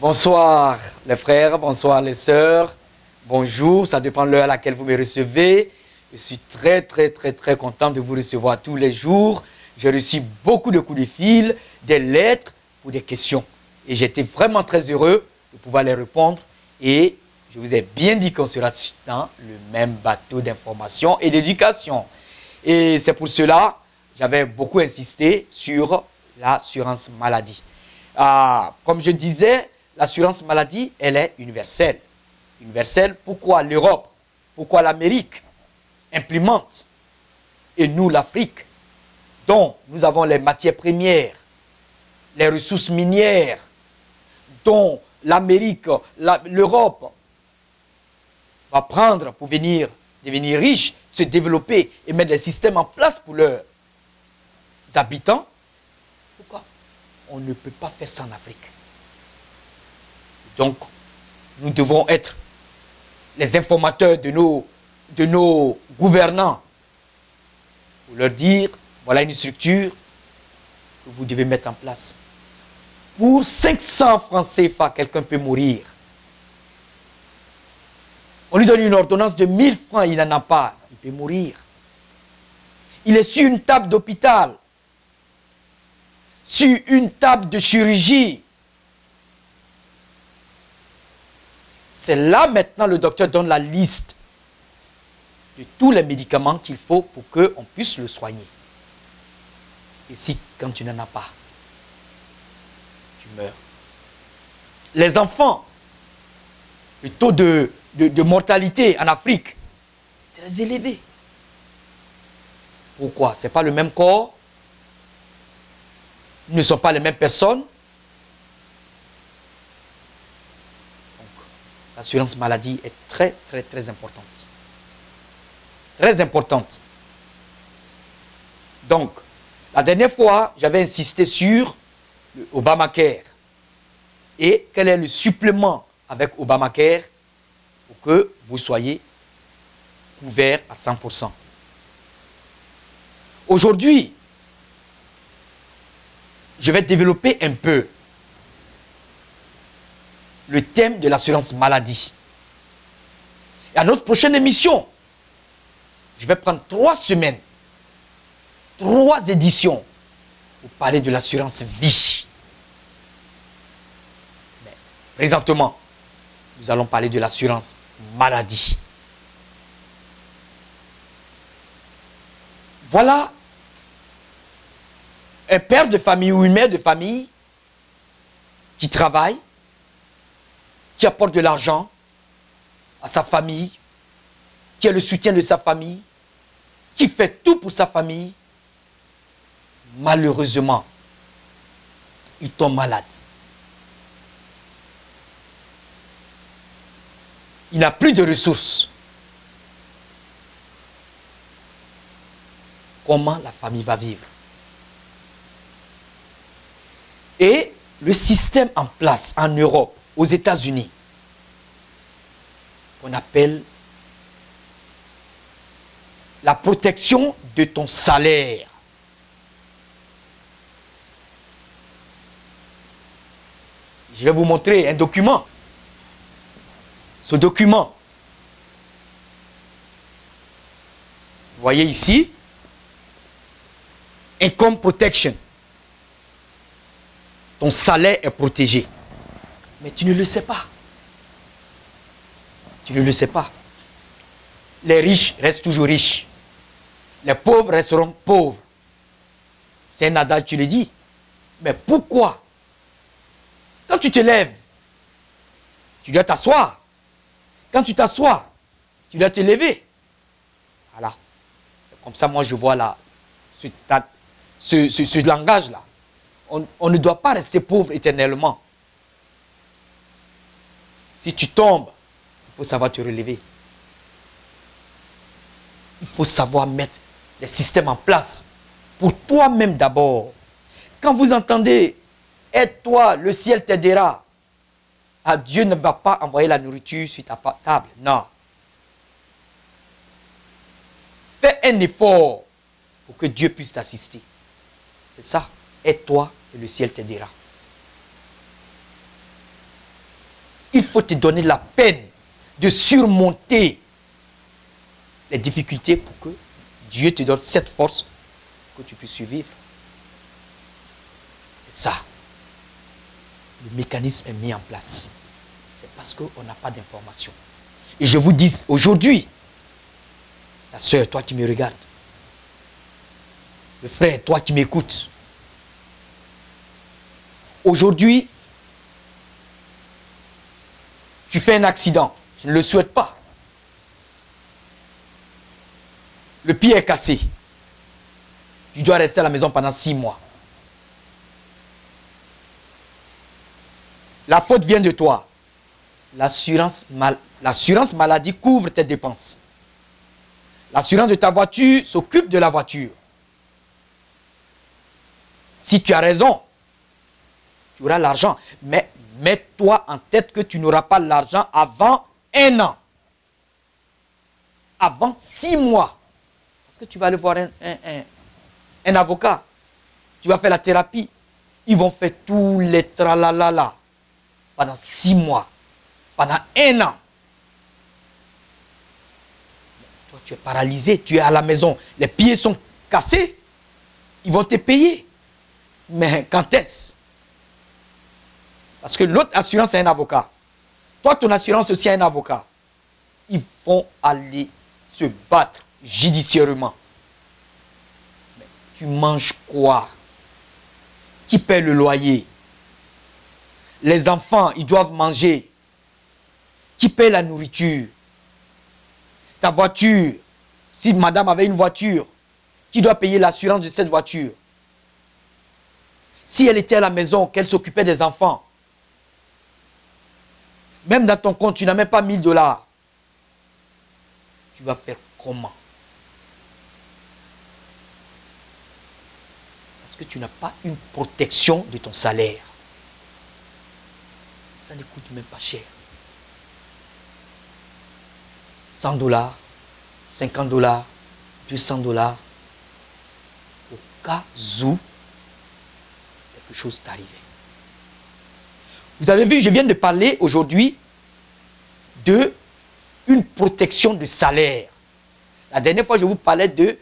Bonsoir les frères, bonsoir les sœurs, bonjour, ça dépend de l'heure à laquelle vous me recevez. Je suis très content de vous recevoir tous les jours. J'ai reçu beaucoup de coups de fil, des lettres pour des questions. Et j'étais vraiment très heureux de pouvoir les répondre. Et je vous ai bien dit qu'on sera dans le même bateau d'information et d'éducation. Et c'est pour cela que j'avais beaucoup insisté sur l'assurance maladie. Comme je disais, l'assurance maladie, elle est universelle. Universelle, pourquoi l'Europe, pourquoi l'Amérique implémente, et nous l'Afrique, dont nous avons les matières premières, les ressources minières, dont l'Amérique, l'Europe va prendre pour devenir riche, se développer et mettre des systèmes en place pour leurs habitants. Pourquoi on ne peut pas faire ça en Afrique? Donc, nous devons être les informateurs de nos gouvernants pour leur dire, voilà une structure que vous devez mettre en place. Pour 500 francs CFA, quelqu'un peut mourir. On lui donne une ordonnance de 1000 francs, il n'en a pas, il peut mourir. Il est sur une table d'hôpital, sur une table de chirurgie. C'est là maintenant le docteur donne la liste de tous les médicaments qu'il faut pour qu'on puisse le soigner. Et si, quand tu n'en as pas, tu meurs. Les enfants, le taux de mortalité en Afrique est très élevé. Pourquoi? Ce n'est pas le même corps, ils ne sont pas les mêmes personnes. L'assurance maladie est très importante. Très importante. Donc, la dernière fois, j'avais insisté sur le Obamacare. Et quel est le supplément avec Obamacare pour que vous soyez couvert à 100%. Aujourd'hui, je vais développer un peu le thème de l'assurance maladie. Et à notre prochaine émission, je vais prendre 3 semaines, 3 éditions pour parler de l'assurance vie. Mais présentement, nous allons parler de l'assurance maladie. Voilà un père de famille ou une mère de famille qui travaille, qui apporte de l'argent à sa famille, qui a le soutien de sa famille, qui fait tout pour sa famille. Malheureusement, il tombe malade. Il n'a plus de ressources. Comment la famille va vivre? Et le système en place en Europe, aux États-Unis, qu'on appelle la protection de ton salaire. Je vais vous montrer un document. Ce document, vous voyez ici, Income Protection. Ton salaire est protégé. Mais tu ne le sais pas. Tu ne le sais pas. Les riches restent toujours riches. Les pauvres resteront pauvres. C'est un adage, tu le dis. Mais pourquoi? Quand tu te lèves, tu dois t'asseoir. Quand tu t'assois, tu dois te lever. Voilà. C'est comme ça, moi, je vois là, ce langage-là. On ne doit pas rester pauvre éternellement. Si tu tombes, il faut savoir te relever. Il faut savoir mettre les systèmes en place pour toi-même d'abord. Quand vous entendez « aide-toi, le ciel t'aidera », Dieu ne va pas envoyer la nourriture sur ta table. Non. Fais un effort pour que Dieu puisse t'assister. C'est ça. Aide-toi et le ciel t'aidera. Il faut te donner la peine de surmonter les difficultés pour que Dieu te donne cette force que tu puisses survivre. C'est ça. Le mécanisme est mis en place. C'est parce qu'on n'a pas d'information. Et je vous dis aujourd'hui, la sœur, toi qui me regardes, le frère, toi qui m'écoutes, aujourd'hui, tu fais un accident. Je ne le souhaite pas. Le pied est cassé. Tu dois rester à la maison pendant 6 mois. La faute vient de toi. L'assurance maladie couvre tes dépenses. L'assurance de ta voiture s'occupe de la voiture. Si tu as raison, tu auras l'argent. Mais mets-toi en tête que tu n'auras pas l'argent avant 1 an. Avant 6 mois. Parce que tu vas aller voir un avocat. Tu vas faire la thérapie. Ils vont faire tous les tralalala. Pendant 6 mois. Pendant 1 an. Toi, tu es paralysé. Tu es à la maison. Les pieds sont cassés. Ils vont te payer. Mais quand est-ce? Parce que l'autre assurance est un avocat. Toi, ton assurance aussi est un avocat. Ils vont aller se battre judiciairement. Mais tu manges quoi? Qui paie le loyer? Les enfants, ils doivent manger. Qui paie la nourriture? Ta voiture, si madame avait une voiture, qui doit payer l'assurance de cette voiture? Si elle était à la maison, qu'elle s'occupait des enfants, même dans ton compte, tu n'as même pas 1000 $. Tu vas faire comment? Parce que tu n'as pas une protection de ton salaire. Ça ne coûte même pas cher. 100 $, 50 $, 200 $. Au cas où quelque chose t'arrivait. Vous avez vu, je viens de parler aujourd'hui de une protection de salaire. La dernière fois, je vous parlais de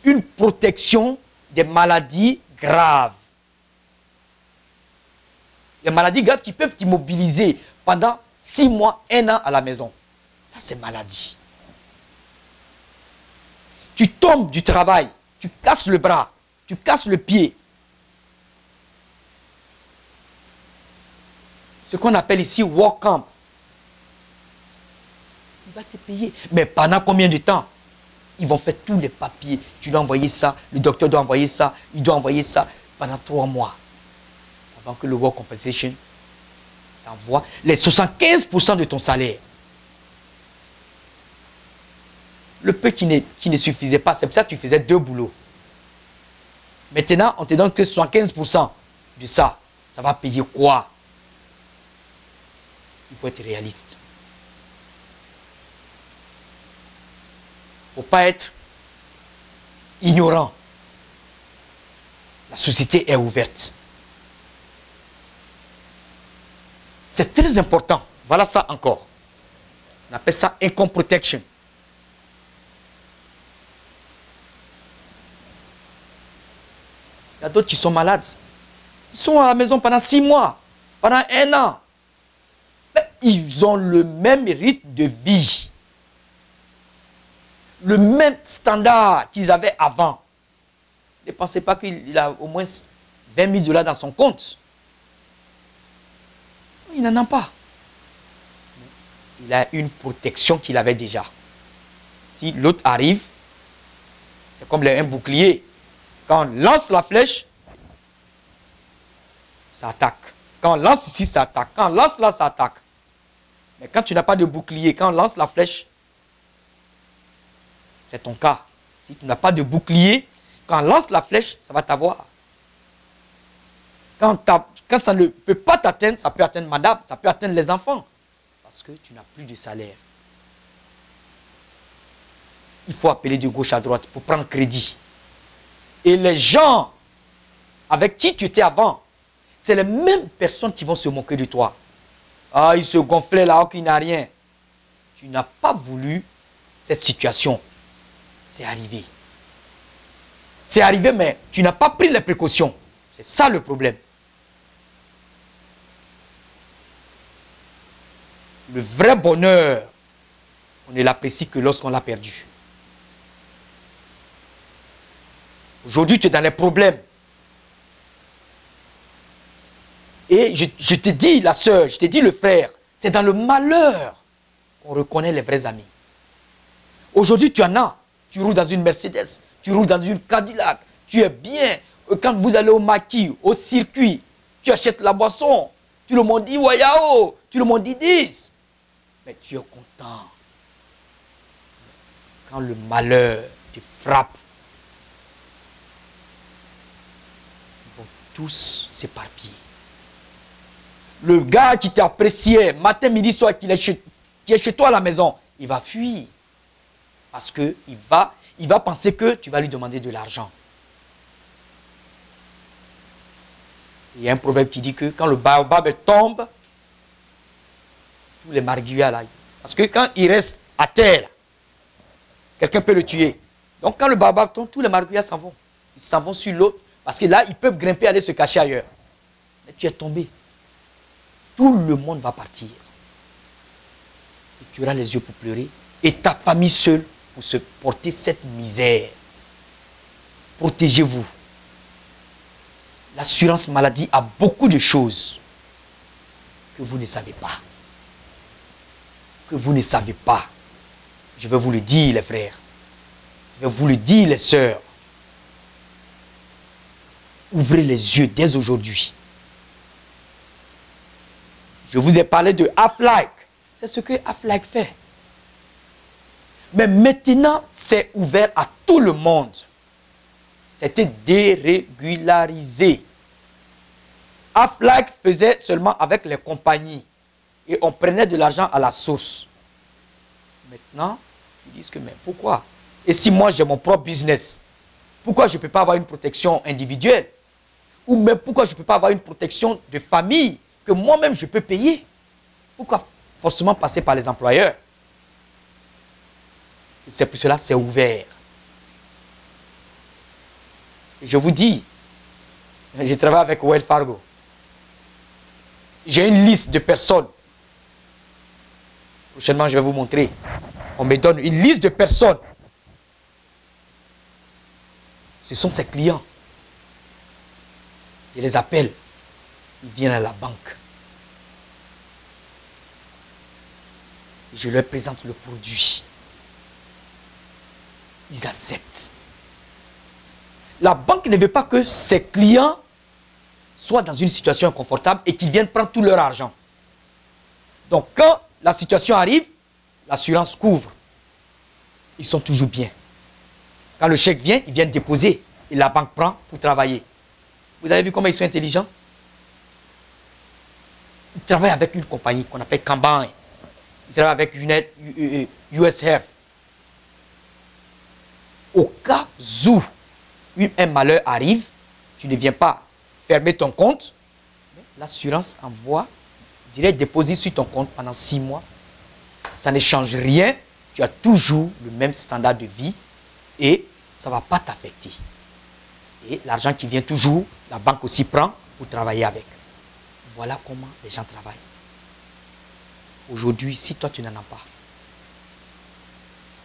une protection des maladies graves. Les maladies graves qui peuvent t'immobiliser pendant 6 mois, 1 an à la maison. Ça, c'est maladie. Tu tombes du travail, tu casses le bras, tu casses le pied. Ce qu'on appelle ici work camp. Il va te payer. Mais pendant combien de temps? Ils vont faire tous les papiers. Tu dois envoyer ça, le docteur doit envoyer ça, il doit envoyer ça pendant 3 mois. Avant que le work compensation t'envoie les 75% de ton salaire. Le peu qui ne suffisait pas, c'est pour ça que tu faisais 2 boulots. Maintenant, on te donne que 75% de ça. Ça va payer quoi? Il faut être réaliste. Il ne faut pas être ignorant. La société est ouverte. C'est très important. Voilà ça encore. On appelle ça income protection. Il y a d'autres qui sont malades. Ils sont à la maison pendant 6 mois, pendant 1 an. Mais ils ont le même rythme de vie. Le même standard qu'ils avaient avant. Ne pensez pas qu'il a au moins 20 000 $ dans son compte. Il n'en a pas. Il a une protection qu'il avait déjà. Si l'autre arrive, c'est comme un bouclier. Quand on lance la flèche, ça attaque. Quand on lance ici, ça attaque. Quand on lance là, ça attaque. Mais quand tu n'as pas de bouclier, quand on lance la flèche, c'est ton cas. Si tu n'as pas de bouclier, quand on lance la flèche, ça va t'avoir. Quand ça ne peut pas t'atteindre, ça peut atteindre madame, ça peut atteindre les enfants. Parce que tu n'as plus de salaire. Il faut appeler de gauche à droite pour prendre crédit. Et les gens avec qui tu étais avant, c'est les mêmes personnes qui vont se moquer de toi. Ah, il se gonflait là, qu'il n'a rien. Tu n'as pas voulu cette situation. C'est arrivé. C'est arrivé, mais tu n'as pas pris les précautions. C'est ça le problème. Le vrai bonheur, on ne l'apprécie que lorsqu'on l'a perdu. Aujourd'hui, tu es dans les problèmes. Et je te dis, la sœur, je te dis le frère, c'est dans le malheur qu'on reconnaît les vrais amis. Aujourd'hui, tu en as. Tu roules dans une Mercedes, tu roules dans une Cadillac, tu es bien. Quand vous allez au maquis, au circuit, tu achètes la boisson, tu le monde dit Wayao, tu le monde dit 10. Mais tu es content. Quand le malheur te frappe, ils vont tous s'éparpiller. Le gars qui t'appréciait, matin, midi, soir, qui est chez toi à la maison, il va fuir. Parce qu'il va penser que tu vas lui demander de l'argent. Il y a un proverbe qui dit que quand le baobab tombe, tous les marguillards là. Parce que quand il reste à terre, quelqu'un peut le tuer. Donc quand le baobab tombe, tous les marguillards s'en vont. Ils s'en vont sur l'autre. Parce que là, ils peuvent grimper, aller se cacher ailleurs. Mais tu es tombé. Tout le monde va partir. Et tu auras les yeux pour pleurer. Et ta famille seule pour se porter cette misère. Protégez-vous. L'assurance maladie a beaucoup de choses que vous ne savez pas. Que vous ne savez pas. Je vais vous le dire, les frères. Je vais vous le dire, les sœurs. Ouvrez les yeux dès aujourd'hui. Je vous ai parlé de Aflac. C'est ce que Aflac fait. Mais maintenant, c'est ouvert à tout le monde. C'était dérégularisé. Aflac faisait seulement avec les compagnies. Et on prenait de l'argent à la source. Maintenant, ils disent que mais pourquoi? Et si moi j'ai mon propre business, pourquoi je ne peux pas avoir une protection individuelle? Ou même pourquoi je ne peux pas avoir une protection de famille que moi-même je peux payer? Pourquoi forcément passer par les employeurs? C'est pour cela que c'est ouvert. Et je vous dis, je travaille avec Wells Fargo. J'ai une liste de personnes. Prochainement, je vais vous montrer. On me donne une liste de personnes. Ce sont ses clients. Je les appelle. Ils viennent à la banque. Je leur présente le produit. Ils acceptent. La banque ne veut pas que ses clients soient dans une situation inconfortable et qu'ils viennent prendre tout leur argent. Donc quand la situation arrive, l'assurance couvre. Ils sont toujours bien. Quand le chèque vient, ils viennent déposer et la banque prend pour travailler. Vous avez vu comment ils sont intelligents? Ils travaillent avec une compagnie qu'on appelle Kanban. Ils travaillent avec US Health. Au cas où un malheur arrive, tu ne viens pas fermer ton compte, l'assurance envoie, direct déposer sur ton compte pendant 6 mois. Ça ne change rien, tu as toujours le même standard de vie et ça ne va pas t'affecter. Et l'argent qui vient toujours, la banque aussi prend pour travailler avec. Voilà comment les gens travaillent. Aujourd'hui, si toi tu n'en as pas,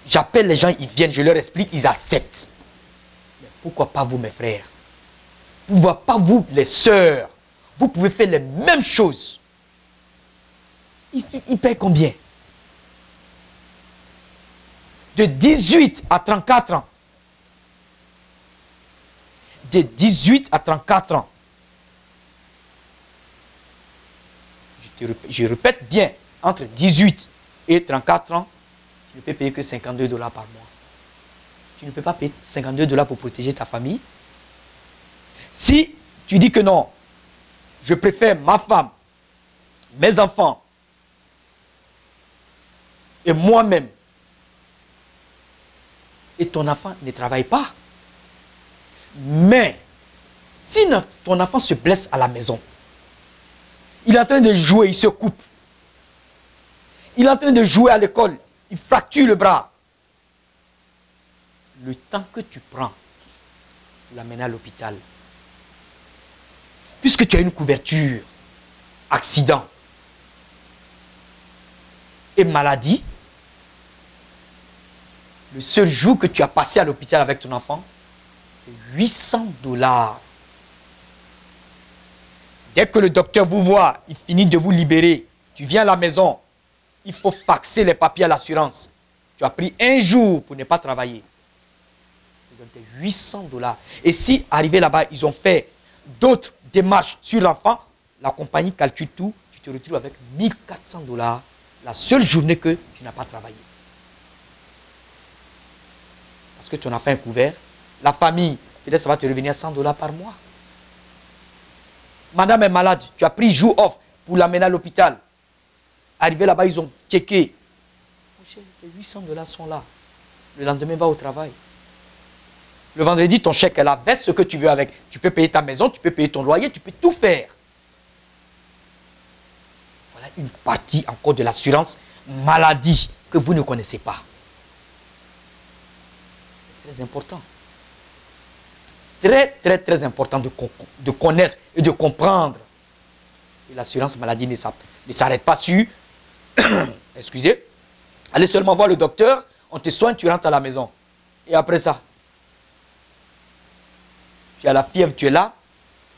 j'appelle les gens, ils viennent, je leur explique, ils acceptent. Mais pourquoi pas vous, mes frères? Pourquoi pas vous, les sœurs? Vous pouvez faire les mêmes choses. Ils payent combien? De 18 à 34 ans. De 18 à 34 ans. Je répète bien, entre 18 et 34 ans, tu ne peux payer que $52 par mois. Tu ne peux pas payer $52 pour protéger ta famille. Si tu dis que non, je préfère ma femme, mes enfants et moi-même, et ton enfant ne travaille pas, mais si ton enfant se blesse à la maison, il est en train de jouer, il se coupe, Il est en train de jouer à l'école. Il fracture le bras. Le temps que tu prends pour l'amener à l'hôpital, puisque tu as une couverture, accident et maladie, le seul jour que tu as passé à l'hôpital avec ton enfant, c'est 800 $. Dès que le docteur vous voit, il finit de vous libérer, tu viens à la maison, il faut faxer les papiers à l'assurance. Tu as pris un jour pour ne pas travailler. Ils ont fait 800 $. Et si, arrivé là-bas, ils ont fait d'autres démarches sur l'enfant, la compagnie calcule tout, tu te retrouves avec 1400 $ la seule journée que tu n'as pas travaillé. Parce que ton enfant est couvert. La famille, peut-être ça va te revenir à 100 $ par mois. Madame est malade, tu as pris jour off pour l'amener à l'hôpital. Arrivé là-bas, ils ont checké. Les 800 $ sont là. Le lendemain, va au travail. Le vendredi, ton chèque est là. Verse ce que tu veux avec. Tu peux payer ta maison, tu peux payer ton loyer, tu peux tout faire. Voilà une partie encore de l'assurance maladie que vous ne connaissez pas. C'est très important. Très, très, très important de connaître et de comprendre. Et l'assurance maladie ne s'arrête pas sur, excusez, allez seulement voir le docteur, on te soigne, tu rentres à la maison. Et après ça, tu as la fièvre, tu es là,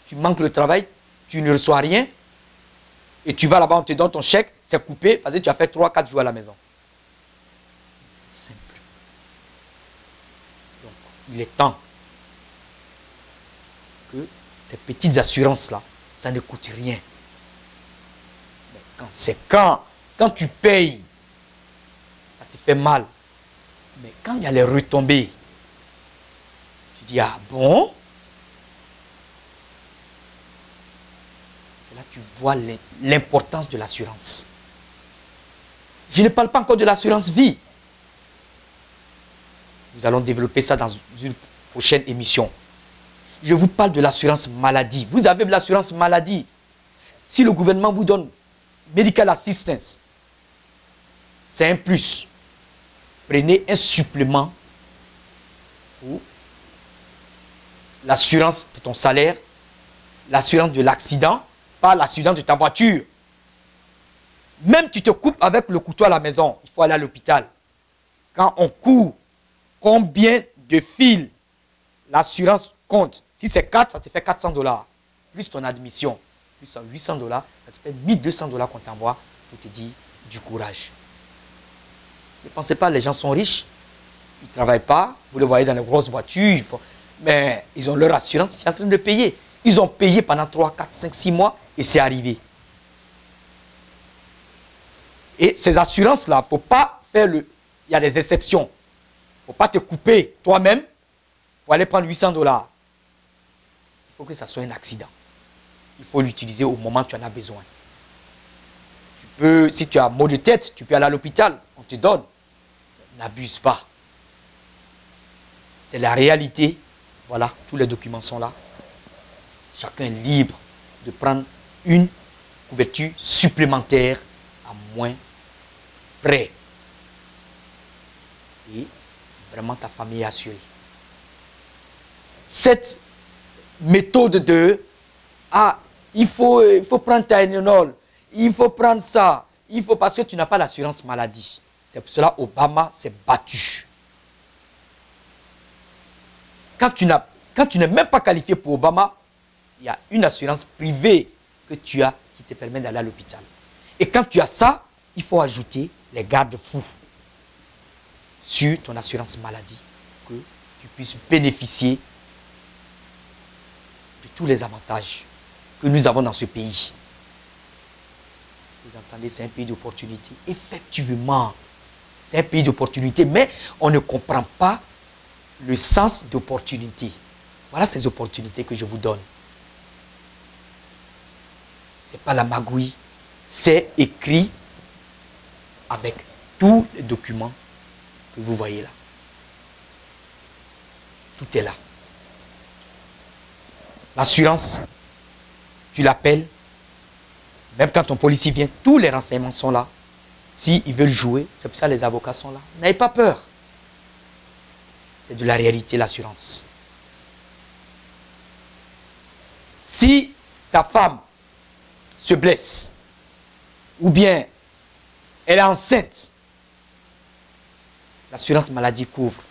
tu manques le travail, tu ne reçois rien, et tu vas là-bas, on te donne ton chèque, c'est coupé, parce que tu as fait 3-4 jours à la maison. C'est simple. Donc, il est temps que ces petites assurances-là, ça ne coûte rien. Mais quand tu payes, ça te fait mal. Mais quand il y a les retombées, tu dis, ah bon? C'est là que tu vois l'importance de l'assurance. Je ne parle pas encore de l'assurance vie. Nous allons développer ça dans une prochaine émission. Je vous parle de l'assurance maladie. Vous avez de l'assurance maladie. Si le gouvernement vous donne medical assistance, c'est un plus. Prenez un supplément pour l'assurance de ton salaire, l'assurance de l'accident, pas l'accident de ta voiture. Même tu te coupes avec le couteau à la maison, il faut aller à l'hôpital. Quand on court, combien de fils l'assurance compte? Si c'est 4, ça te fait 400 $. Plus ton admission, plus 800 $, ça te fait 1200 $ qu'on t'envoie pour te dire du courage. Ne pensez pas, les gens sont riches, ils ne travaillent pas, vous les voyez dans les grosses voitures, mais ils ont leur assurance, ils sont en train de payer. Ils ont payé pendant 3, 4, 5, 6 mois et c'est arrivé. Et ces assurances-là, il ne faut pas faire le... Il y a des exceptions. Il ne faut pas te couper toi-même pour aller prendre 800 $. Il faut que ça soit un accident. Il faut l'utiliser au moment où tu en as besoin. Tu peux, si tu as maux de tête, tu peux aller à l'hôpital, on te donne. N'abuse pas. C'est la réalité. Voilà, tous les documents sont là. Chacun est libre de prendre une couverture supplémentaire à moins frais. Et vraiment ta famille est assurée. Cette méthode de il faut prendre Tylenol, il faut prendre ça, il faut parce que tu n'as pas l'assurance maladie. C'est pour cela Obama s'est battu. Quand tu n'es même pas qualifié pour Obama, il y a une assurance privée que tu as qui te permet d'aller à l'hôpital. Et quand tu as ça, il faut ajouter les garde-fous sur ton assurance maladie, que tu puisses bénéficier de tous les avantages que nous avons dans ce pays. Vous entendez, c'est un pays d'opportunité. Effectivement, c'est un pays d'opportunité, mais on ne comprend pas le sens d'opportunité. Voilà ces opportunités que je vous donne. Ce n'est pas la magouille, c'est écrit avec tous les documents que vous voyez là. Tout est là. L'assurance, tu l'appelles, même quand ton policier vient, tous les renseignements sont là. S'ils veulent jouer, c'est pour ça que les avocats sont là. N'ayez pas peur. C'est de la réalité, l'assurance. Si ta femme se blesse, ou bien elle est enceinte, l'assurance maladie couvre.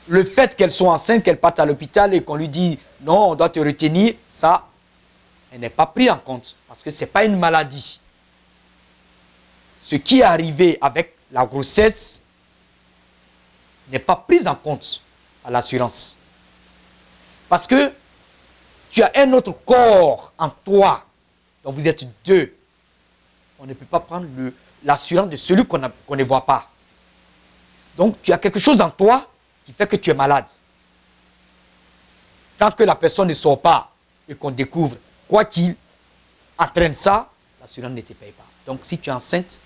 Le fait qu'elle soit enceinte, qu'elle parte à l'hôpital et qu'on lui dit non, on doit te retenir, ça, elle n'est pas pris en compte parce que ce n'est pas une maladie. Ce qui est arrivé avec la grossesse n'est pas pris en compte à l'assurance. Parce que tu as un autre corps en toi, donc vous êtes deux. On ne peut pas prendre l'assurance de celui qu'on ne voit pas. Donc tu as quelque chose en toi qui fait que tu es malade. Tant que la personne ne sort pas et qu'on découvre quoi qu'il entraîne ça, l'assurance ne te paye pas. Donc si tu es enceinte,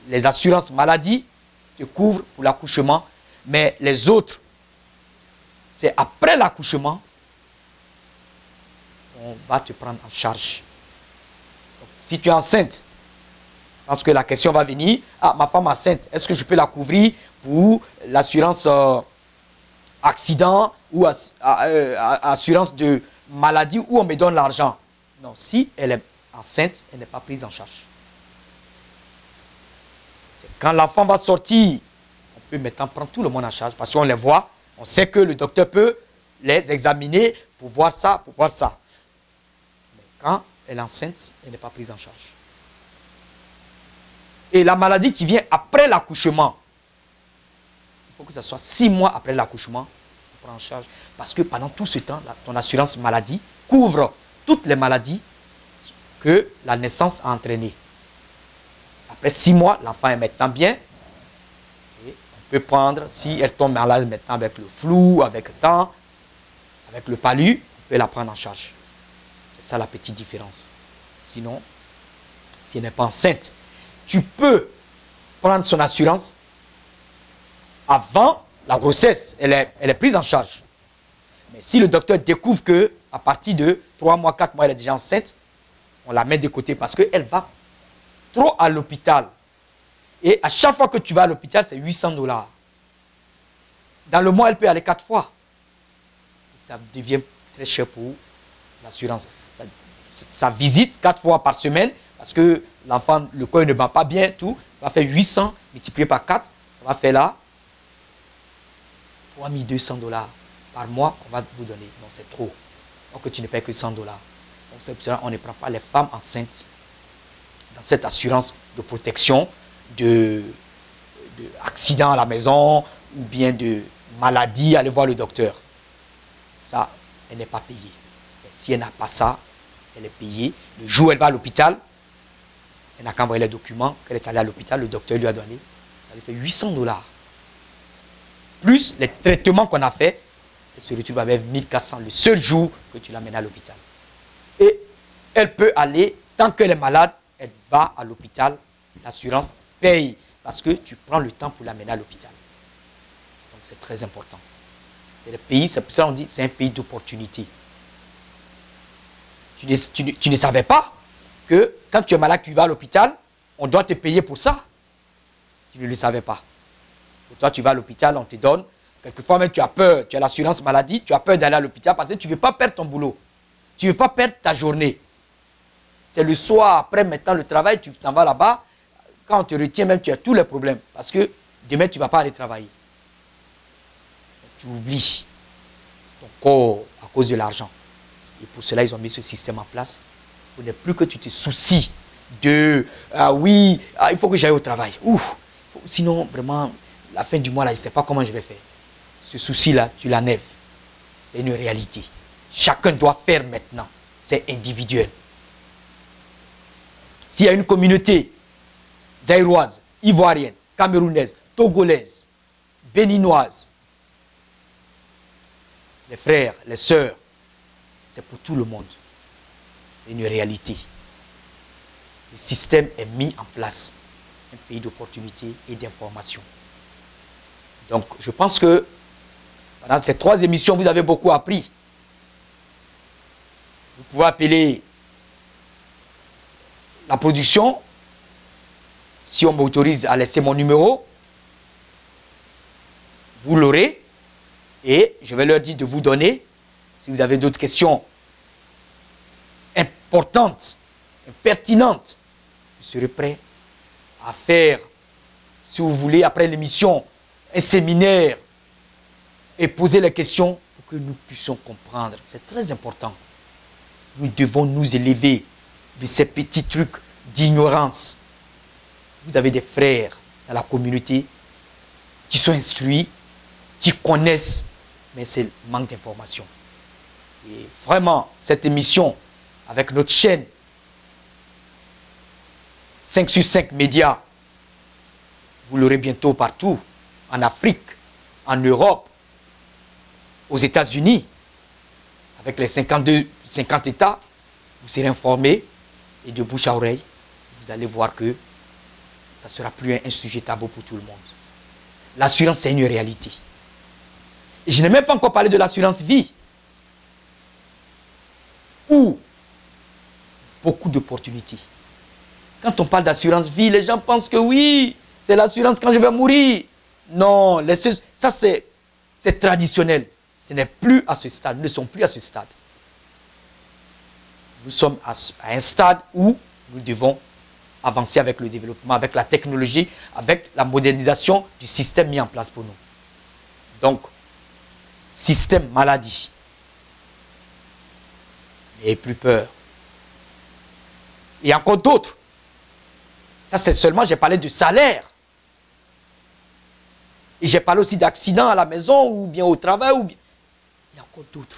les assurances maladie te couvrent pour l'accouchement, mais les autres, c'est après l'accouchement, on va te prendre en charge. Donc, si tu es enceinte, parce que la question va venir, ah, ma femme enceinte, est-ce que je peux la couvrir pour l'assurance accident ou assurance de maladie où on me donne l'argent? Non, si elle est enceinte, elle n'est pas prise en charge. Quand l'enfant va sortir, on peut maintenant prendre tout le monde en charge parce qu'on les voit, on sait que le docteur peut les examiner pour voir ça, pour voir ça. Mais quand elle est enceinte, elle n'est pas prise en charge. Et la maladie qui vient après l'accouchement, il faut que ce soit 6 mois après l'accouchement, on prend en charge. Parce que pendant tout ce temps, ton assurance maladie couvre toutes les maladies que la naissance a entraînées. Après 6 mois, l'enfant est maintenant bien. Et on peut prendre, si elle tombe malade maintenant avec le flou, avec le temps, avec le palu, on peut la prendre en charge. C'est ça la petite différence. Sinon, si elle n'est pas enceinte, tu peux prendre son assurance avant la grossesse. Elle est prise en charge. Mais si le docteur découvre qu'à partir de 3 mois, 4 mois, elle est déjà enceinte, on la met de côté parce qu'elle va trop à l'hôpital. Et à chaque fois que tu vas à l'hôpital, c'est 800 $. Dans le mois, elle peut aller 4 fois. Ça devient très cher pour l'assurance. Ça visite 4 fois par semaine parce que l'enfant, le corps ne bat pas bien, tout. Ça va faire 800 multiplié par 4. Ça va faire là 3200 $ par mois qu'on va vous donner. Non, c'est trop. Donc tu ne payes que 100 $. Donc c'est pour ça qu'on ne prend pas les femmes enceintes dans cette assurance de protection d'accident à la maison ou bien de maladie, aller voir le docteur. Ça, elle n'est pas payée. Et si elle n'a pas ça, elle est payée. Le jour où elle va à l'hôpital, elle n'a qu'à envoyer les documents qu'elle est allée à l'hôpital, le docteur lui a donné. Ça lui fait 800 $. Plus les traitements qu'on a fait, elle se retrouve avec 1400 le seul jour que tu l'amènes à l'hôpital. Et elle peut aller, tant qu'elle est malade, elle va à l'hôpital, l'assurance paye parce que tu prends le temps pour l'amener à l'hôpital. Donc c'est très important. C'est le pays, c'est pour ça qu'on dit c'est un pays d'opportunité. Tu ne savais pas que quand tu es malade, tu vas à l'hôpital, on doit te payer pour ça. Tu ne le savais pas. Pour toi, tu vas à l'hôpital, on te donne. Quelquefois même, tu as peur, tu as l'assurance maladie, tu as peur d'aller à l'hôpital parce que tu ne veux pas perdre ton boulot. Tu ne veux pas perdre ta journée. C'est le soir, après maintenant le travail, tu t'en vas là-bas. Quand on te retient, même tu as tous les problèmes. Parce que demain, tu ne vas pas aller travailler. Tu oublies ton corps à cause de l'argent. Et pour cela, ils ont mis ce système en place. Pour ne plus que tu te soucies de « Ah oui, il faut que j'aille au travail. Ouf, sinon, vraiment, la fin du mois, là, je ne sais pas comment je vais faire. » Ce souci-là, tu l'enlèves. C'est une réalité. Chacun doit faire maintenant. C'est individuel. S'il y a une communauté zaïroise, ivoirienne, camerounaise, togolaise, béninoise, les frères, les sœurs, c'est pour tout le monde. C'est une réalité. Le système est mis en place. Un pays d'opportunité et d'information. Donc, je pense que pendant ces 3 émissions, vous avez beaucoup appris. Vous pouvez appeler la production, si on m'autorise à laisser mon numéro, vous l'aurez et je vais leur dire de vous donner. Si vous avez d'autres questions importantes, pertinentes, je serai prêt à faire, si vous voulez, après l'émission, un séminaire et poser les questions pour que nous puissions comprendre. C'est très important. Nous devons nous élever de ces petits trucs d'ignorance. Vous avez des frères dans la communauté qui sont instruits, qui connaissent, mais c'est le manque d'information. Et vraiment, cette émission, avec notre chaîne 5 sur 5 médias, vous l'aurez bientôt partout, en Afrique, en Europe, aux États-Unis, avec les 50 États, vous serez informés et de bouche à oreille, vous allez voir que ça ne sera plus un sujet tabou pour tout le monde. L'assurance, c'est une réalité. Et je n'ai même pas encore parlé de l'assurance vie, où beaucoup d'opportunités. Quand on parle d'assurance vie, les gens pensent que oui, c'est l'assurance quand je vais mourir. Non, ça c'est traditionnel. Ce n'est plus à ce stade, nous ne sommes plus à ce stade. Nous sommes à un stade où nous devons avancer avec le développement, avec la technologie, avec la modernisation du système mis en place pour nous. Donc, système maladie. N'ayez plus peur. Et encore d'autres. Ça, c'est seulement, j'ai parlé de salaire. Et j'ai parlé aussi d'accidents à la maison, ou bien au travail, ou bien... Il y a encore d'autres.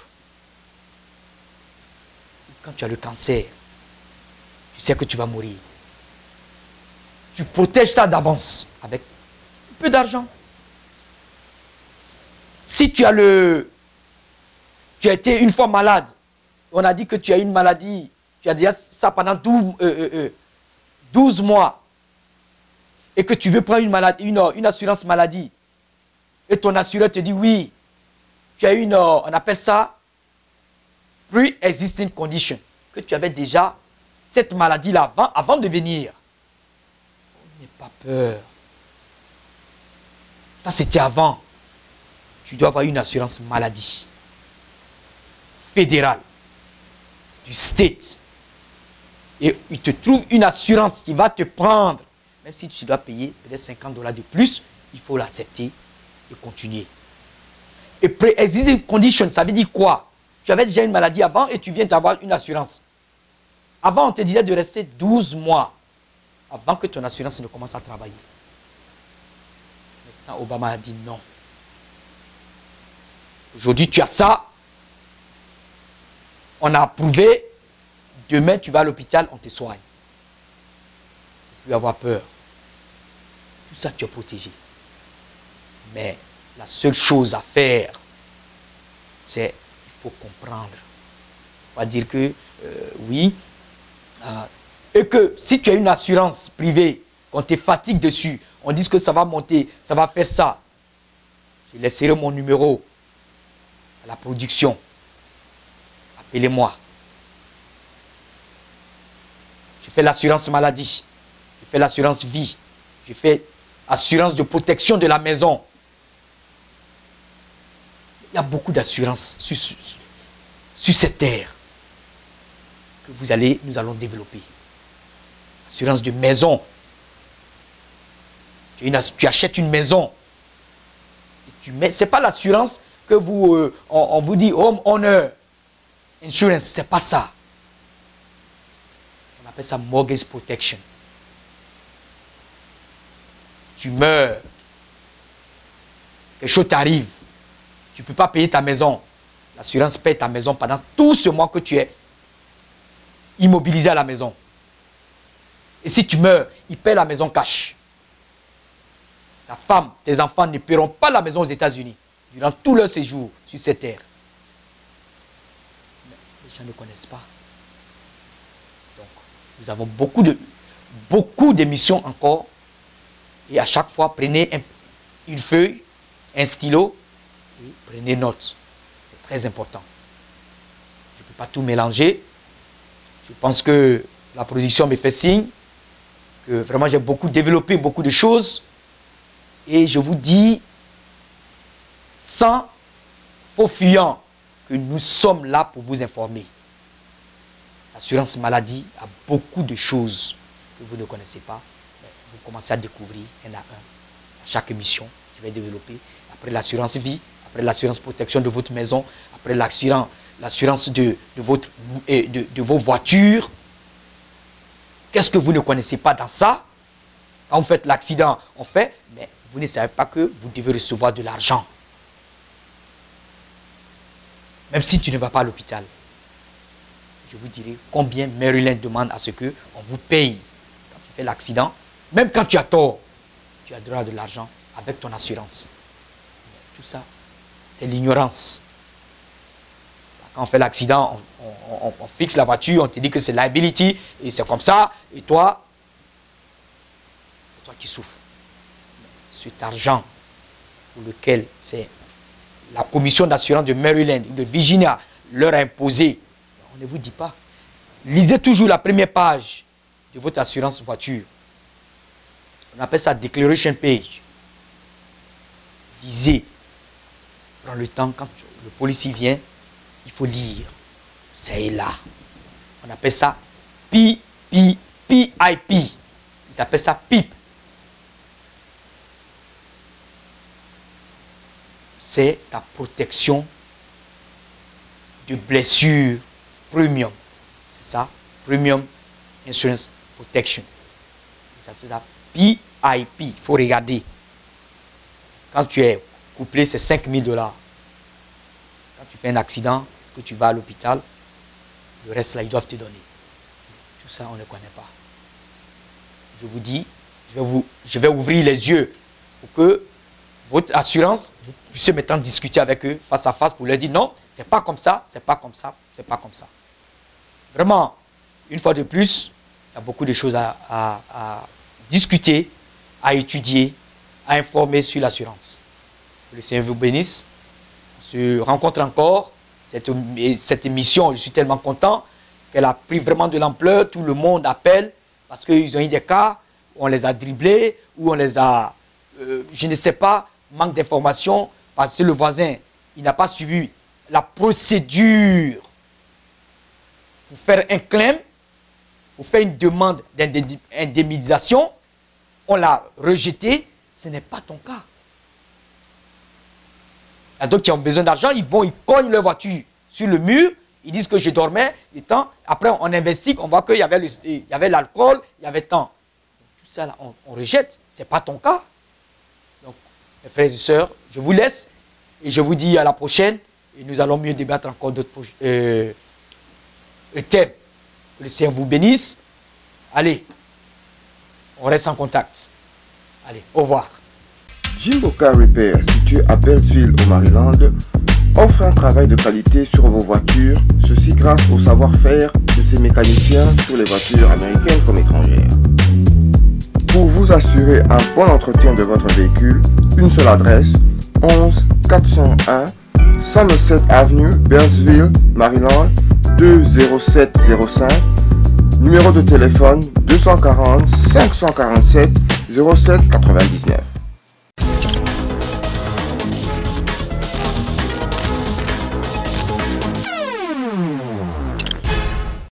Quand tu as le cancer, tu sais que tu vas mourir. Tu protèges ça d'avance avec un peu d'argent. Si tu as été une fois malade, on a dit que tu as une maladie, tu as déjà ça pendant 12 mois, et que tu veux prendre une assurance maladie, et ton assureur te dit oui, tu as on appelle ça pre-existing condition, que tu avais déjà cette maladie-là avant de venir. N'aie pas peur. Ça, c'était avant. Tu dois avoir une assurance maladie fédérale, du state. Et il te trouve une assurance qui va te prendre, même si tu dois payer peut-être $50 de plus, il faut l'accepter et continuer. Et pre-existing condition, ça veut dire quoi? Tu avais déjà une maladie avant et tu viens d'avoir une assurance. Avant, on te disait de rester 12 mois avant que ton assurance ne commence à travailler. Maintenant, Obama a dit non. Aujourd'hui, tu as ça. On a approuvé. Demain, tu vas à l'hôpital, on te soigne. Tu ne peux avoir peur. Tout ça, tu es protégé. Mais la seule chose à faire, c'est il faut comprendre. On va dire que oui. Et que si tu as une assurance privée, qu'on te fatigue dessus, on dit que ça va monter, ça va faire ça. Je laisserai mon numéro à la production. Appelez-moi. Je fais l'assurance maladie. Je fais l'assurance vie. Je fais assurance de protection de la maison. Il y a beaucoup d'assurances sur cette terre que nous allons développer. Assurance de maison. Tu achètes une maison. Ce n'est pas l'assurance que on vous dit home owner insurance. Ce n'est pas ça. On appelle ça mortgage protection. Tu meurs. Quelque chose t'arrive. Tu ne peux pas payer ta maison. L'assurance paye ta maison pendant tout ce mois que tu es immobilisé à la maison. Et si tu meurs, il paie la maison cash. Ta femme, tes enfants ne paieront pas la maison aux États-Unis durant tout leur séjour sur cette terre. Mais les gens ne connaissent pas. Donc, nous avons beaucoup d'émissions encore. Et à chaque fois, prenez une feuille, un stylo, et prenez note. C'est très important. Je ne peux pas tout mélanger. Je pense que La production me fait signe que vraiment j'ai beaucoup développé beaucoup de choses. Et je vous dis, sans faux fuyant, que nous sommes là pour vous informer. L'assurance maladie a beaucoup de choses que vous ne connaissez pas. Vous commencez à découvrir un à un. À chaque émission, je vais développer. Après l'assurance vie, après l'assurance protection de votre maison, après l'assurance de vos voitures. Qu'est-ce que vous ne connaissez pas dans ça? Quand vous faites l'accident, on fait, mais vous ne savez pas que vous devez recevoir de l'argent. Même si tu ne vas pas à l'hôpital. Je vous dirai combien Maryland demande à ce qu'on vous paye quand tu fais l'accident. Même quand tu as tort, tu as droit de l'argent avec ton assurance. Mais tout ça, c'est l'ignorance. Quand on fait l'accident, on fixe la voiture, on te dit que c'est liability, et c'est comme ça, et toi, c'est toi qui souffres. Cet argent pour lequel c'est la commission d'assurance de Maryland ou de Virginia leur a imposé, on ne vous dit pas. Lisez toujours la première page de votre assurance voiture. On appelle ça Declaration Page. Lisez. Prends le temps, quand le policier vient, il faut lire. C'est là. On appelle ça PIP. Ils appellent ça PIP. C'est la protection de blessures premium. C'est ça, Premium Insurance Protection. Ça s'appelle ça PIP. Il faut regarder. Quand tu es couplé, c'est 5 000 $. Quand tu fais un accident, que tu vas à l'hôpital, le reste là, ils doivent te donner. Tout ça, on ne connaît pas. Je vous dis, je vais ouvrir les yeux pour que votre assurance, vous puissiez maintenant discuter avec eux face à face pour leur dire non, c'est pas comme ça, c'est pas comme ça, c'est pas comme ça. Vraiment, une fois de plus, il y a beaucoup de choses à discuter, à étudier, à informer sur l'assurance. Que le Seigneur vous bénisse. On se rencontre encore. Cette émission, je suis tellement content qu'elle a pris vraiment de l'ampleur. Tout le monde appelle parce qu'ils ont eu des cas où on les a dribblés, où on les a, je ne sais pas, manque d'informations parce que le voisin, il n'a pas suivi la procédure pour faire un claim, pour faire une demande d'indemnisation. On l'a rejeté. Ce n'est pas ton cas. Il y a d'autres qui ont besoin d'argent, ils cognent leur voiture sur le mur, ils disent que je dormais, et tant. Après on investigue, on voit qu'il y avait l'alcool, il y avait tant. Tout ça là, on rejette, ce n'est pas ton cas. Donc, mes frères et sœurs, je vous laisse et je vous dis à la prochaine, et nous allons mieux débattre encore d'autres thèmes. Que le Seigneur vous bénisse. Allez, on reste en contact. Allez, au revoir. Jimbo Car Repair, situé à Beltsville au Maryland, offre un travail de qualité sur vos voitures, ceci grâce au savoir-faire de ses mécaniciens sur les voitures américaines comme étrangères. Pour vous assurer un bon entretien de votre véhicule, une seule adresse, 11 401 Somerset Avenue, Beltsville, Maryland, 20705, numéro de téléphone 240 547 07 99.